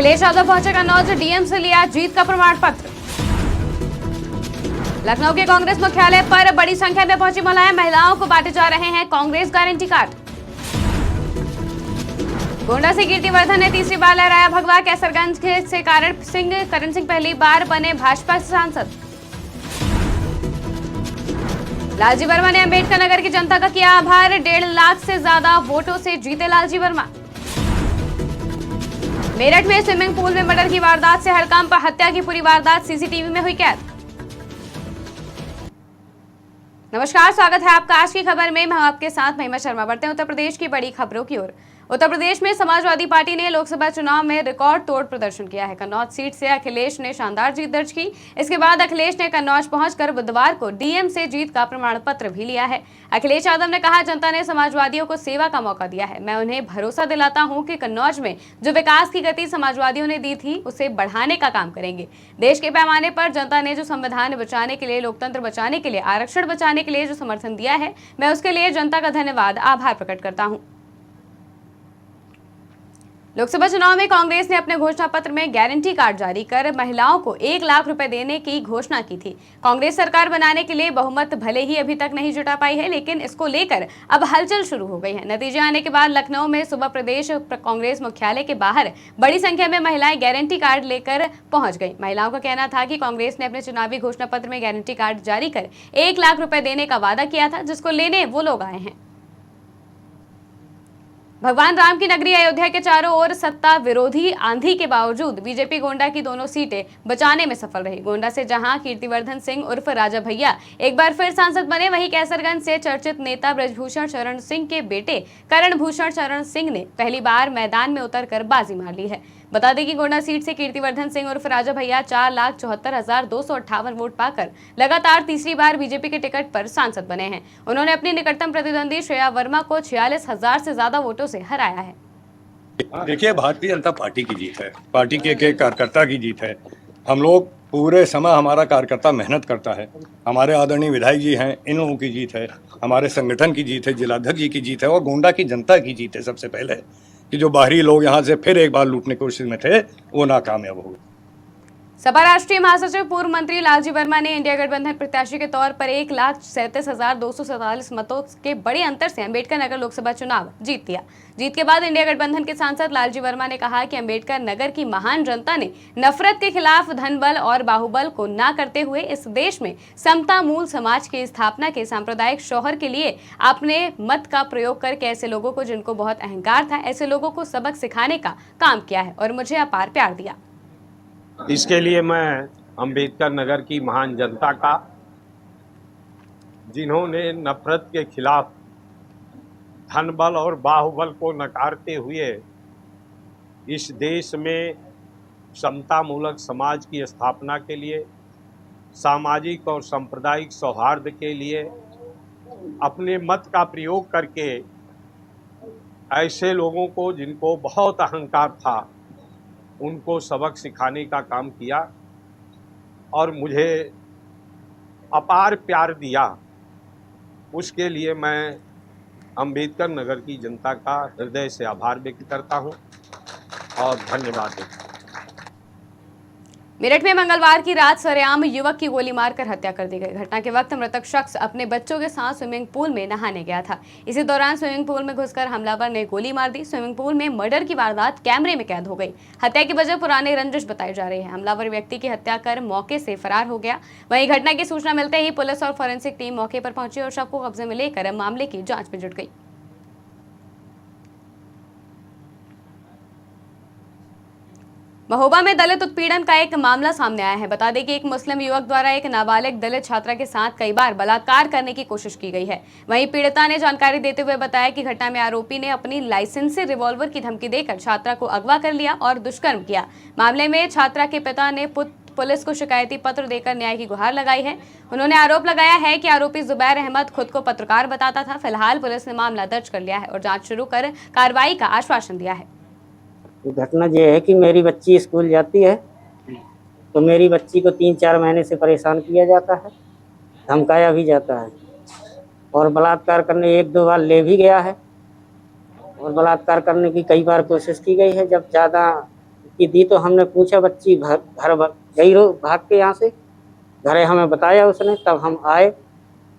अखिलेश यादव पहुंचे कन्नौज, डीएम से लिया जीत का प्रमाण पत्र। लखनऊ के कांग्रेस मुख्यालय पर बड़ी संख्या में पहुंची महिलाओं को बांटे जा रहे हैं कांग्रेस गारंटी कार्ड। गोंडा से कीर्तिवर्धन ने तीसरी बार लहराया भगवा। कैसरगंज से करण सिंह पहली बार बने भाजपा सांसद। लालजी वर्मा ने अंबेडकर नगर की जनता का किया आभार। 1.5 लाख से ज्यादा वोटों से जीते लालजी वर्मा। मेरठ में स्विमिंग पूल में मर्डर की वारदात से हड़कंप, हत्या की पूरी वारदात सीसीटीवी में हुई कैद। नमस्कार, स्वागत है आपका आज की खबर में। मैं आपके साथ महिमा शर्मा। बढ़ते हैं उत्तर प्रदेश की बड़ी खबरों की ओर। उत्तर प्रदेश में समाजवादी पार्टी ने लोकसभा चुनाव में रिकॉर्ड तोड़ प्रदर्शन किया है। कन्नौज सीट से अखिलेश ने शानदार जीत दर्ज की। इसके बाद अखिलेश ने कन्नौज पहुंचकर बुधवार को डीएम से जीत का प्रमाण पत्र भी लिया है। अखिलेश यादव ने कहा, जनता ने समाजवादियों को सेवा का मौका दिया है। मैं उन्हें भरोसा दिलाता हूं कि कन्नौज में जो विकास की गति समाजवादियों ने दी थी उसे बढ़ाने का काम करेंगे। देश के पैमाने पर जनता ने जो संविधान बचाने के लिए, लोकतंत्र बचाने के लिए, आरक्षण बचाने के लिए जो समर्थन दिया है, मैं उसके लिए जनता का धन्यवाद, आभार प्रकट करता हूं। लोकसभा चुनाव में कांग्रेस ने अपने घोषणा पत्र में गारंटी कार्ड जारी कर महिलाओं को 1 लाख रुपए देने की घोषणा की थी। कांग्रेस सरकार बनाने के लिए बहुमत भले ही अभी तक नहीं जुटा पाई है, लेकिन इसको लेकर अब हलचल शुरू हो गई है। नतीजे आने के बाद लखनऊ में सुबह प्रदेश कांग्रेस मुख्यालय के बाहर बड़ी संख्या में महिलाएं गारंटी कार्ड लेकर पहुंच गई। महिलाओं का कहना था कि कांग्रेस ने अपने चुनावी घोषणा पत्र में गारंटी कार्ड जारी कर 1 लाख रुपए देने का वादा किया था, जिसको लेने वो लोग आए हैं। भगवान राम की नगरी अयोध्या के चारों ओर सत्ता विरोधी आंधी के बावजूद बीजेपी गोंडा की दोनों सीटें बचाने में सफल रही। गोंडा से जहां कीर्तिवर्धन सिंह उर्फ राजा भैया एक बार फिर सांसद बने, वहीं कैसरगंज से चर्चित नेता ब्रजभूषण शरण सिंह के बेटे करण भूषण शरण सिंह ने पहली बार मैदान में उतरकर बाजी मार ली है। बता दें कि गोंडा सीट से कीर्तिवर्धन सिंह उर्फ राजा भैया 4,74,258 वोट पाकर लगातार तीसरी बार बीजेपी के टिकट पर सांसद बने हैं। उन्होंने अपनी निकटतम प्रतिद्वंदी श्रेया वर्मा को 46,000 से ज्यादा वोटों से हराया है। देखिए, भारतीय जनता पार्टी की जीत है, पार्टी के कार्यकर्ता की जीत है। हम लोग पूरे समय, हमारा कार्यकर्ता मेहनत करता है। हमारे आदरणीय विधायक जी हैं, इन लोगों की जीत है, हमारे संगठन की जीत है, जिलाध्यक्ष जी की जीत है और गोंडा की जनता की जीत है। सबसे पहले कि जो बाहरी लोग यहाँ से फिर एक बार लूटने की कोशिश में थे, वो नाकामयाब हो गए। सपा राष्ट्रीय महासचिव पूर्व मंत्री लालजी वर्मा ने इंडिया गठबंधन प्रत्याशी के तौर पर 1,37,247 मतों के बड़े अंतर से अंबेडकर नगर लोकसभा चुनाव जीत लिया। जीत के बाद इंडिया गठबंधन के सांसद लालजी वर्मा ने कहा कि अंबेडकर नगर की महान जनता ने नफरत के खिलाफ धन बल और बाहुबल को न करते हुए इस देश में समता मूल समाज की स्थापना के सांप्रदायिक शौहर के लिए अपने मत का प्रयोग करके ऐसे लोगों को, जिनको बहुत अहंकार था, ऐसे लोगों को सबक सिखाने का काम किया है और मुझे अपार प्यार दिया। इसके लिए मैं अंबेडकर नगर की महान जनता का, जिन्होंने नफरत के खिलाफ धन बल और बाहुबल को नकारते हुए इस देश में समतामूलक समाज की स्थापना के लिए, सामाजिक और सांप्रदायिक सौहार्द के लिए अपने मत का प्रयोग करके ऐसे लोगों को, जिनको बहुत अहंकार था, उनको सबक सिखाने का काम किया और मुझे अपार प्यार दिया। उसके लिए मैं अंबेडकर नगर की जनता का हृदय से आभार व्यक्त करता हूं और धन्यवाद देता हूं। मेरठ में मंगलवार की रात सरेआम युवक की गोली मारकर हत्या कर दी गई। घटना के वक्त मृतक शख्स अपने बच्चों के साथ स्विमिंग पूल में नहाने गया था। इसी दौरान स्विमिंग पूल में घुसकर हमलावर ने गोली मार दी। स्विमिंग पूल में मर्डर की वारदात कैमरे में कैद हो गई। हत्या की वजह पुराने रंजिश बताई जा रही है। हमलावर व्यक्ति की हत्या कर मौके से फरार हो गया। वहीं घटना की सूचना मिलते ही पुलिस और फॉरेंसिक टीम मौके पर पहुंची और शव को कब्जे में लेकर मामले की जांच में जुट गई। महोबा में दलित उत्पीड़न का एक मामला सामने आया है। बता दें कि एक मुस्लिम युवक द्वारा एक नाबालिग दलित छात्रा के साथ कई बार बलात्कार करने की कोशिश की गई है। वहीं पीड़िता ने जानकारी देते हुए बताया कि घटना में आरोपी ने अपनी लाइसेंसी रिवॉल्वर की धमकी देकर छात्रा को अगवा कर लिया और दुष्कर्म किया। मामले में छात्रा के पिता ने पुलिस को शिकायती पत्र देकर न्याय की गुहार लगाई है। उन्होंने आरोप लगाया है कि आरोपी जुबैर अहमद खुद को पत्रकार बताता था। फिलहाल पुलिस ने मामला दर्ज कर लिया है और जाँच शुरू कर कार्रवाई का आश्वासन दिया है। घटना ये है कि मेरी बच्ची स्कूल जाती है तो मेरी बच्ची को 3-4 महीने से परेशान किया जाता है, धमकाया भी जाता है और बलात्कार करने 1-2 बार ले भी गया है और बलात्कार करने की कई बार कोशिश की गई है। जब ज़्यादा धमकी दी तो हमने पूछा, बच्ची घर गई भाग के यहाँ से, घरे हमें बताया उसने, तब हम आए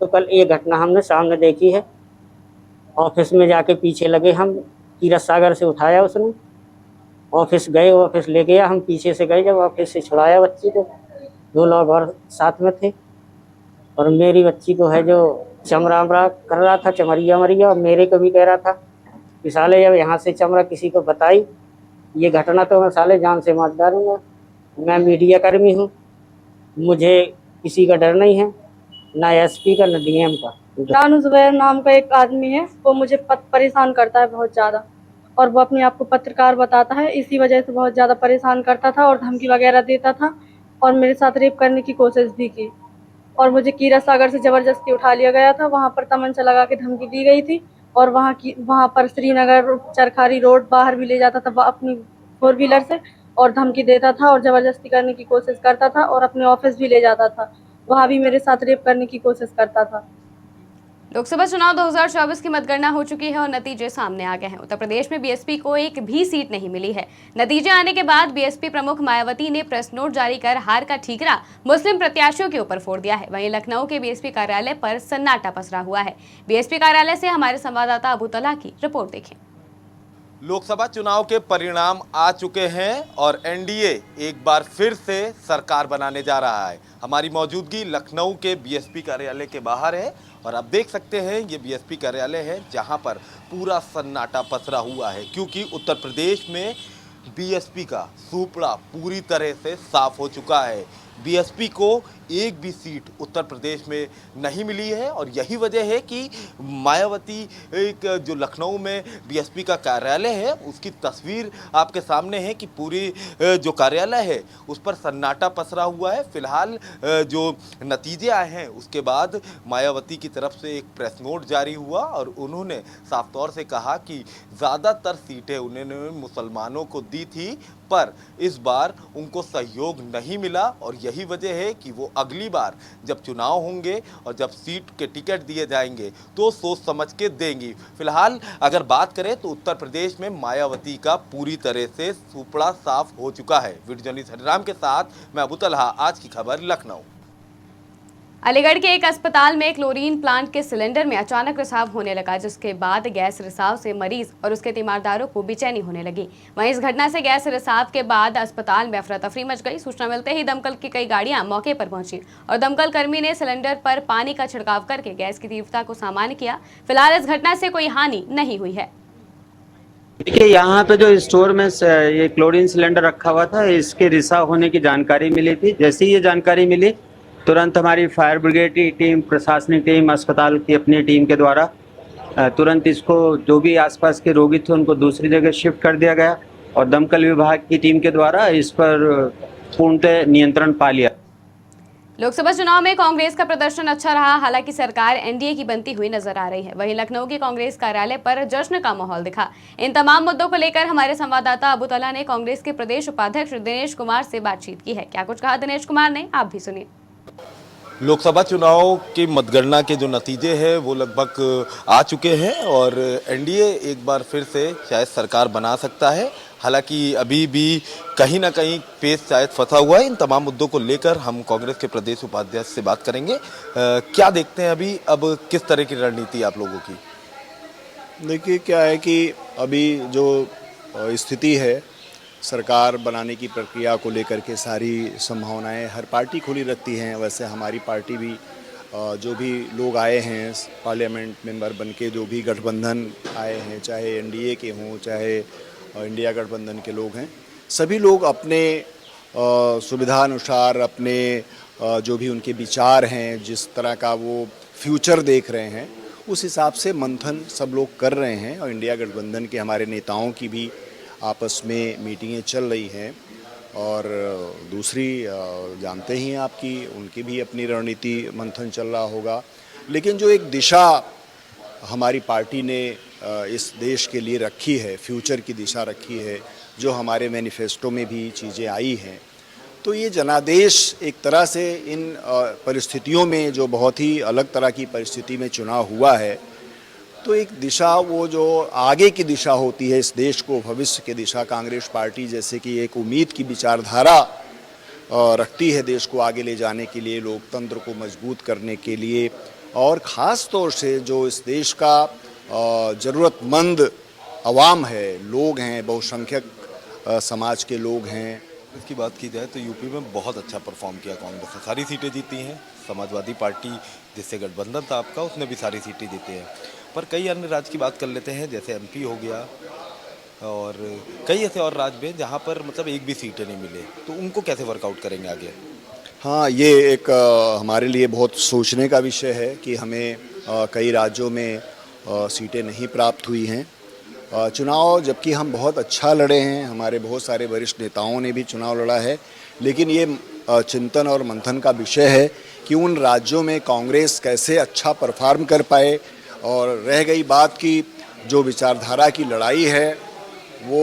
तो कल ये घटना हमने सामने देखी है। ऑफिस में जाके पीछे लगे हम, कीरत सागर से उठाया उसने, ऑफिस गए, ऑफिस ले गया, हम पीछे से गए, जब ऑफिस से छुड़ाया बच्ची को, 2 लोग और साथ में थे, और मेरी बच्ची को है जो चमड़ा कर रहा था, चमरिया मरिया, और मेरे को भी कह रहा था कि साले जब यहाँ से चमड़ा किसी को बताई ये घटना तो मैं साले जान से मार डालूंगा। मैं मीडिया कर्मी हूँ, मुझे किसी का डर नहीं है, ना एसपी का, ना डीएम का। रानू जुबैर नाम का एक आदमी है, वो मुझे परेशान करता है बहुत ज़्यादा, और वो अपने आप को पत्रकार बताता है, इसी वजह से बहुत ज़्यादा परेशान करता था और धमकी वगैरह देता था, और मेरे साथ रेप करने की कोशिश भी की, और मुझे कीरत सागर से ज़बरदस्ती उठा लिया गया था। वहाँ पर तमंचा लगा के धमकी दी गई थी, और वहाँ पर श्रीनगर चरखारी रोड बाहर भी ले जाता था अपनी 4 व्हीलर से, और धमकी देता था और ज़बरदस्ती करने की कोशिश करता था, और अपने ऑफिस भी ले जाता था, वहाँ भी मेरे साथ रेप करने की कोशिश करता था। लोकसभा चुनाव 2024 की मतगणना हो चुकी है और नतीजे सामने आ गए हैं। उत्तर प्रदेश में बीएसपी को एक भी सीट नहीं मिली है। नतीजे आने के बाद बीएसपी प्रमुख मायावती ने प्रेस नोट जारी कर हार का ठीकरा मुस्लिम प्रत्याशियों के ऊपर फोड़ दिया है। वहीं लखनऊ के बीएसपी कार्यालय पर सन्नाटा पसरा हुआ है। बीएसपी कार्यालय से हमारे संवाददाता अबू तलहा की रिपोर्ट देखें। लोकसभा चुनाव के परिणाम आ चुके हैं और एनडीए एक बार फिर से सरकार बनाने जा रहा है। हमारी मौजूदगी लखनऊ के बीएसपी कार्यालय के बाहर है और आप देख सकते हैं ये बीएसपी कार्यालय है जहां पर पूरा सन्नाटा पसरा हुआ है, क्योंकि उत्तर प्रदेश में बीएसपी का सूपड़ा पूरी तरह से साफ हो चुका है। बीएसपी को एक भी सीट उत्तर प्रदेश में नहीं मिली है और यही वजह है कि मायावती एक जो लखनऊ में बीएसपी का कार्यालय है उसकी तस्वीर आपके सामने है कि पूरी जो कार्यालय है उस पर सन्नाटा पसरा हुआ है। फिलहाल जो नतीजे आए हैं उसके बाद मायावती की तरफ से एक प्रेस नोट जारी हुआ और उन्होंने साफ तौर से कहा कि ज़्यादातर सीटें उन्होंने मुसलमानों को दी थी, पर इस बार उनको सहयोग नहीं मिला और यही वजह है कि वो अगली बार जब चुनाव होंगे और जब सीट के टिकट दिए जाएंगे तो सोच समझ के देंगी। फिलहाल अगर बात करें तो उत्तर प्रदेश में मायावती का पूरी तरह से सूपड़ा साफ हो चुका है। वीडियो जर्नलिस्ट हरिराम के साथ मैं अबू तलहा, आज की खबर लखनऊ। अलीगढ़ के एक अस्पताल में क्लोरीन प्लांट के सिलेंडर में अचानक रिसाव होने लगा, जिसके बाद गैस रिसाव से मरीज और उसके तीमारदारों को बेचैनी होने लगी। वहीं इस घटना से गैस रिसाव के बाद अस्पताल में अफरा तफरी मच गई। सूचना मिलते ही दमकल की कई गाड़ियां मौके पर पहुंची और दमकल कर्मी ने सिलेंडर पर पानी का छिड़काव करके गैस की तीव्रता को सामान्य किया। फिलहाल इस घटना से कोई हानि नहीं हुई है। देखिए, यहाँ पे जो स्टोर में ये क्लोरीन सिलेंडर रखा हुआ था, इसके रिसाव होने की जानकारी मिली थी। जैसे ही ये जानकारी मिली तुरंत हमारी फायर ब्रिगेड की टीम, प्रशासनिक टीम, अस्पताल की अपनी टीम के द्वारा तुरंत इसको, जो भी आसपास के रोगी थे उनको दूसरी जगह शिफ्ट कर दिया गया और दमकल विभाग की टीम के द्वारा इस पर पूर्णतः नियंत्रण पा लिया। लोकसभा चुनाव में कांग्रेस का प्रदर्शन अच्छा रहा, हालांकि सरकार एनडीए की बनती हुई नजर आ रही है। वहीं लखनऊ के कांग्रेस कार्यालय पर जश्न का माहौल दिखा। इन तमाम मुद्दों को लेकर हमारे संवाददाता अबू तलहा ने कांग्रेस के प्रदेश उपाध्यक्ष दिनेश कुमार से बातचीत की है। क्या कुछ कहा दिनेश कुमार ने, आप भी सुनिए। लोकसभा चुनाव की मतगणना के जो नतीजे हैं वो लगभग आ चुके हैं और एनडीए एक बार फिर से शायद सरकार बना सकता है। हालांकि अभी भी कहीं ना कहीं पेच शायद फंसा हुआ है। इन तमाम मुद्दों को लेकर हम कांग्रेस के प्रदेश उपाध्यक्ष से बात करेंगे। क्या देखते हैं अभी, अब किस तरह की रणनीति आप लोगों की? देखिए, क्या है कि अभी जो स्थिति है, सरकार बनाने की प्रक्रिया को लेकर के सारी संभावनाएं हर पार्टी खुली रखती हैं। वैसे हमारी पार्टी भी जो भी लोग आए हैं पार्लियामेंट मेंबर बनके, जो भी गठबंधन आए हैं, चाहे एनडीए के हों चाहे इंडिया गठबंधन के लोग हैं, सभी लोग अपने सुविधा अनुसार अपने जो भी उनके विचार हैं, जिस तरह का वो फ्यूचर देख रहे हैं, उस हिसाब से मंथन सब लोग कर रहे हैं। और इंडिया गठबंधन के हमारे नेताओं की भी आपस में मीटिंगें चल रही हैं और दूसरी जानते ही हैं आपकी, उनकी भी अपनी रणनीति मंथन चल रहा होगा। लेकिन जो एक दिशा हमारी पार्टी ने इस देश के लिए रखी है, फ्यूचर की दिशा रखी है, जो हमारे मैनिफेस्टो में भी चीज़ें आई हैं, तो ये जनादेश एक तरह से इन परिस्थितियों में, जो बहुत ही अलग तरह की परिस्थिति में चुनाव हुआ है, तो एक दिशा, वो जो आगे की दिशा होती है इस देश को, भविष्य की दिशा, कांग्रेस पार्टी जैसे कि एक उम्मीद की विचारधारा रखती है देश को आगे ले जाने के लिए, लोकतंत्र को मजबूत करने के लिए, और ख़ास तौर से जो इस देश का ज़रूरतमंद अवाम है, लोग हैं, बहुसंख्यक समाज के लोग हैं। इसकी बात की जाए तो यूपी में बहुत अच्छा परफॉर्म किया कांग्रेस ने, सारी सीटें जीती हैं। समाजवादी पार्टी जिससे गठबंधन था आपका, उसने भी सारी सीटें जीती हैं। पर कई अन्य राज्य की बात कर लेते हैं, जैसे एमपी हो गया और कई ऐसे और राज्य में जहाँ पर मतलब एक भी सीटें नहीं मिले, तो उनको कैसे वर्कआउट करेंगे आगे? हाँ, ये एक हमारे लिए बहुत सोचने का विषय है कि हमें कई राज्यों में सीटें नहीं प्राप्त हुई हैं। चुनाव जबकि हम बहुत अच्छा लड़े हैं, हमारे बहुत सारे वरिष्ठ नेताओं ने भी चुनाव लड़ा है, लेकिन ये चिंतन और मंथन का विषय है कि उन राज्यों में कांग्रेस कैसे अच्छा परफॉर्म कर पाए। और रह गई बात की जो विचारधारा की लड़ाई है, वो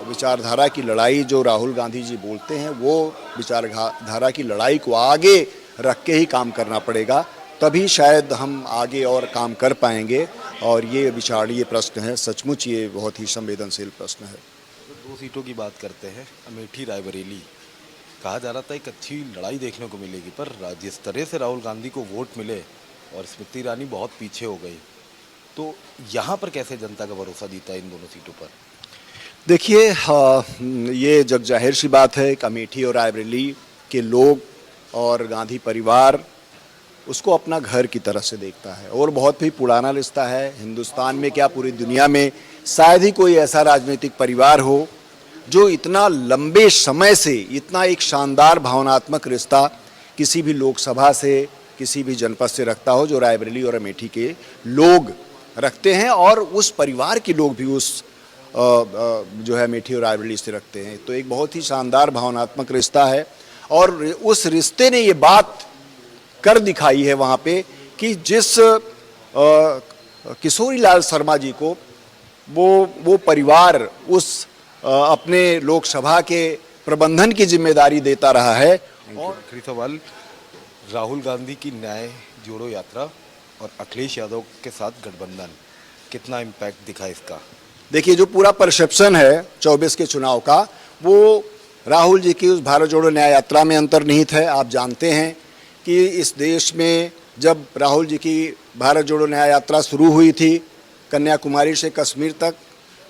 विचारधारा की लड़ाई जो राहुल गांधी जी बोलते हैं, वो विचारधारा की लड़ाई को आगे रख के ही काम करना पड़ेगा, तभी शायद हम आगे और काम कर पाएंगे। और ये विचारणीय प्रश्न है, सचमुच ये बहुत ही संवेदनशील प्रश्न है। दो सीटों की बात करते हैं, अमेठी रायबरेली, कहा जा रहा था एक अच्छी लड़ाई देखने को मिलेगी, पर जिस तरह से राहुल गांधी को वोट मिले और स्मृति ईरानी बहुत पीछे हो गई, तो यहाँ पर कैसे जनता का भरोसा जीता इन दोनों सीटों पर? देखिए, ये जग जाहिर सी बात है कि अमेठी और रायबरेली के लोग और गांधी परिवार उसको अपना घर की तरह से देखता है, और बहुत ही पुराना रिश्ता है। हिंदुस्तान में क्या, पूरी दुनिया में शायद ही कोई ऐसा राजनीतिक परिवार हो जो इतना लंबे समय से इतना एक शानदार भावनात्मक रिश्ता किसी भी लोकसभा से, किसी भी जनपद से रखता हो, जो रायबरेली और अमेठी के लोग रखते हैं, और उस परिवार के लोग भी उस जो है अमेठी और रायबरेली से रखते हैं। तो एक बहुत ही शानदार भावनात्मक रिश्ता है, और उस रिश्ते ने ये बात कर दिखाई है वहाँ पे कि जिस किशोरी लाल शर्मा जी को वो परिवार उस अपने लोकसभा के प्रबंधन की जिम्मेदारी देता रहा है। और आखिरी सवाल, राहुल गांधी की न्याय जोड़ो यात्रा और अखिलेश यादव के साथ गठबंधन, कितना इम्पैक्ट दिखा इसका? देखिए, जो पूरा परसेप्शन है 24 के चुनाव का, वो राहुल जी की उस भारत जोड़ो न्याय यात्रा में अंतर्निहित है। आप जानते हैं कि इस देश में जब राहुल जी की भारत जोड़ो न्याय यात्रा शुरू हुई थी कन्याकुमारी से कश्मीर तक,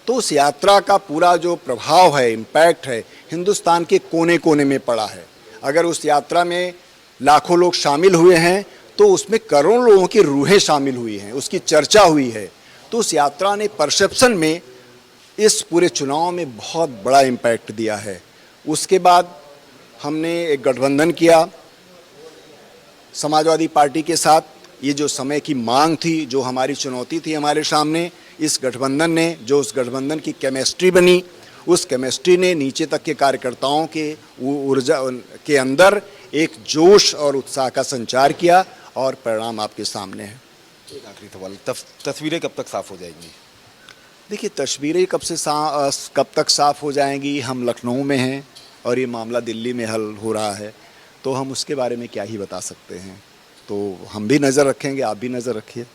तो उस यात्रा का पूरा जो प्रभाव है, इम्पैक्ट है, हिंदुस्तान के कोने कोने में पड़ा है। अगर उस यात्रा में लाखों लोग शामिल हुए हैं तो उसमें करोड़ों लोगों की रूहें शामिल हुई हैं, उसकी चर्चा हुई है। तो उस यात्रा ने परसेप्शन में इस पूरे चुनाव में बहुत बड़ा इम्पैक्ट दिया है। उसके बाद हमने एक गठबंधन किया समाजवादी पार्टी के साथ। ये जो समय की मांग थी, जो हमारी चुनौती थी हमारे सामने, इस गठबंधन ने, जो उस गठबंधन की केमिस्ट्री बनी, उस केमिस्ट्री ने नीचे तक के कार्यकर्ताओं के ऊर्जा के अंदर एक जोश और उत्साह का संचार किया, और परिणाम आपके सामने है। एक आखिरी सवाल, तस्वीरें कब तक साफ हो जाएंगी? देखिए, तस्वीरें कब तक साफ हो जाएंगी, हम लखनऊ में हैं और ये मामला दिल्ली में हल हो रहा है, तो हम उसके बारे में क्या ही बता सकते हैं। तो हम भी नज़र रखेंगे, आप भी नज़र रखिए।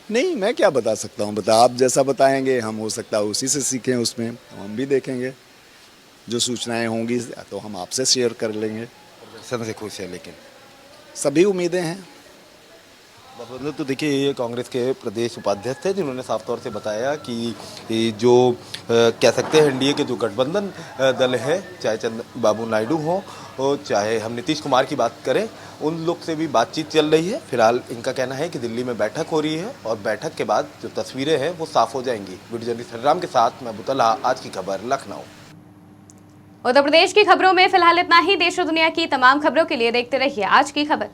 नहीं, मैं क्या बता सकता हूँ, आप जैसा बताएंगे, हम हो सकता है उसी से सीखें, उसमें हम भी देखेंगे। जो सूचनाएं होंगी तो हम आपसे शेयर कर लेंगे। प्रदर्शन से खुश है, लेकिन सभी उम्मीदें हैं। तो देखिए, ये कांग्रेस के प्रदेश उपाध्यक्ष थे जिन्होंने साफ तौर से बताया कि जो कह सकते हैं एनडीए के जो गठबंधन दल है, चाहे चंद्रबाबू नायडू हो, चाहे हम नीतीश कुमार की बात करें, उन लोग से भी बातचीत चल रही है। फिलहाल इनका कहना है कि दिल्ली में बैठक हो रही है और बैठक के बाद जो तस्वीरें हैं वो साफ हो जाएंगी। वीडियो जर्नलिस्ट हरिराम के साथ मैं बुतला, आज की खबर, लखनऊ। उत्तर प्रदेश की खबरों में फिलहाल इतना ही। देश और दुनिया की तमाम खबरों के लिए देखते रहिए आज की खबर।